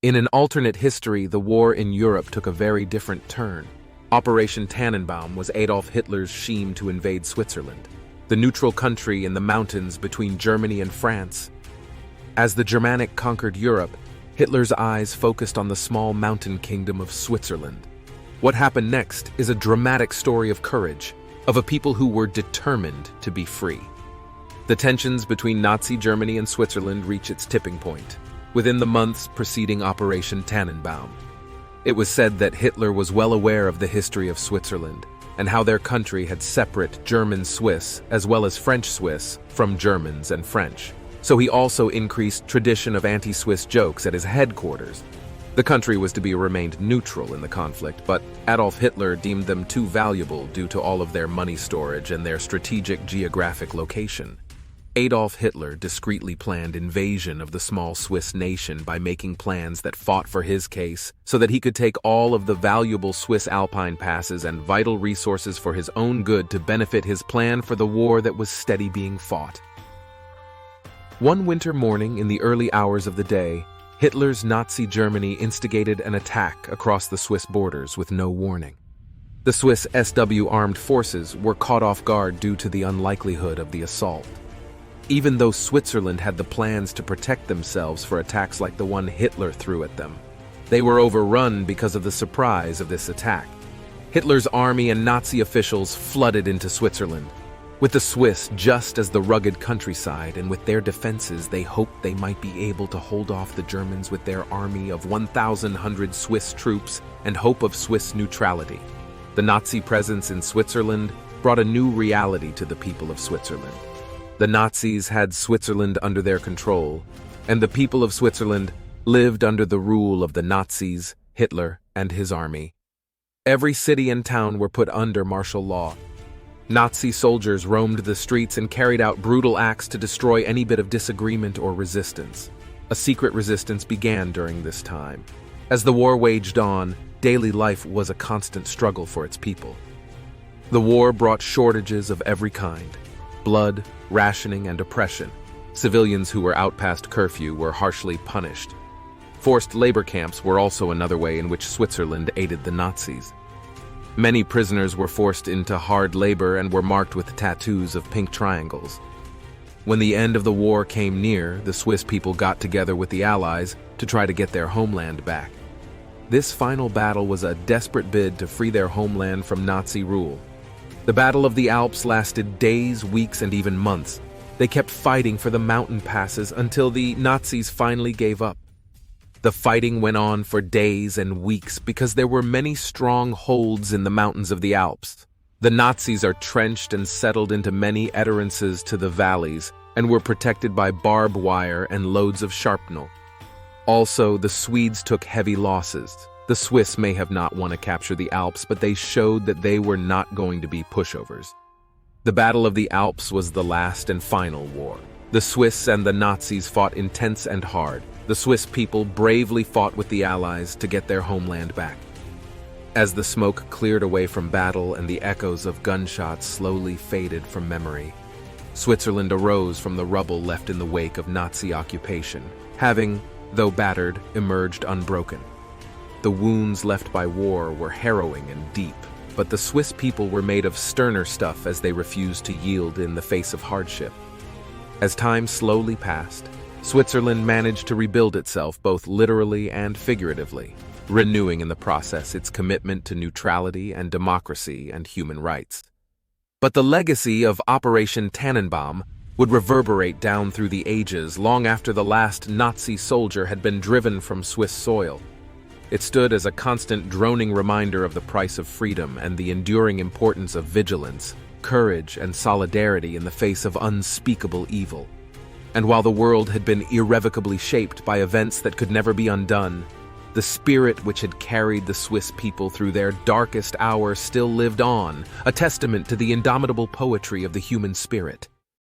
In an alternate history, the war in Europe took a very different turn. Operation Tannenbaum was Adolf Hitler's scheme to invade Switzerland, the neutral country in the mountains between Germany and France. As the Germanic conquered Europe, Hitler's eyes focused on the small mountain kingdom of Switzerland. What happened next is a dramatic story of courage, of a people who were determined to be free. The tensions between Nazi Germany and Switzerland reach its tipping point within the months preceding Operation Tannenbaum. It was said that Hitler was well aware of the history of Switzerland and how their country had separate German-Swiss as well as French-Swiss from Germans and French. So he also increased tradition of anti-Swiss jokes at his headquarters. The country was to be remained neutral in the conflict, but Adolf Hitler deemed them too valuable due to all of their money storage and their strategic geographic location. Adolf Hitler discreetly planned invasion of the small Swiss nation by making plans that fought for his case so that he could take all of the valuable Swiss Alpine passes and vital resources for his own good to benefit his plan for the war that was steady being fought. One winter morning in the early hours of the day, Hitler's Nazi Germany instigated an attack across the Swiss borders with no warning. The Swiss SW armed forces were caught off guard due to the unlikelihood of the assault. Even though Switzerland had the plans to protect themselves for attacks like the one Hitler threw at them, they were overrun because of the surprise of this attack. Hitler's army and Nazi officials flooded into Switzerland, with the Swiss just as the rugged countryside, and with their defenses they hoped they might be able to hold off the Germans with their army of 1,100 Swiss troops and hope of Swiss neutrality. The Nazi presence in Switzerland brought a new reality to the people of Switzerland. The Nazis had Switzerland under their control, and the people of Switzerland lived under the rule of the Nazis, Hitler, and his army. Every city and town were put under martial law. Nazi soldiers roamed the streets and carried out brutal acts to destroy any bit of disagreement or resistance. A secret resistance began during this time. As the war waged on, daily life was a constant struggle for its people. The war brought shortages of every kind: blood, rationing, and oppression. Civilians who were out past curfew were harshly punished. Forced labor camps were also another way in which Switzerland aided the Nazis. Many prisoners were forced into hard labor and were marked with tattoos of pink triangles. When the end of the war came near, the Swiss people got together with the Allies to try to get their homeland back. This final battle was a desperate bid to free their homeland from Nazi rule. The Battle of the Alps lasted days, weeks, and even months. They kept fighting for the mountain passes until the Nazis finally gave up. The fighting went on for days and weeks because there were many strong holds in the mountains of the Alps. The Nazis are trenched and settled into many entrances to the valleys and were protected by barbed wire and loads of shrapnel. Also, the Swedes took heavy losses. The Swiss may have not won to capture the Alps, but they showed that they were not going to be pushovers. The Battle of the Alps was the last and final war. The Swiss and the Nazis fought intense and hard. The Swiss people bravely fought with the Allies to get their homeland back. As the smoke cleared away from battle and the echoes of gunshots slowly faded from memory, Switzerland arose from the rubble left in the wake of Nazi occupation, having, though battered, emerged unbroken. The wounds left by war were harrowing and deep, but the Swiss people were made of sterner stuff as they refused to yield in the face of hardship. As time slowly passed, Switzerland managed to rebuild itself both literally and figuratively, renewing in the process its commitment to neutrality and democracy and human rights. But the legacy of Operation Tannenbaum would reverberate down through the ages long after the last Nazi soldier had been driven from Swiss soil. It stood as a constant droning reminder of the price of freedom and the enduring importance of vigilance, courage, and solidarity in the face of unspeakable evil. And while the world had been irrevocably shaped by events that could never be undone, the spirit which had carried the Swiss people through their darkest hour still lived on, a testament to the indomitable poetry of the human spirit.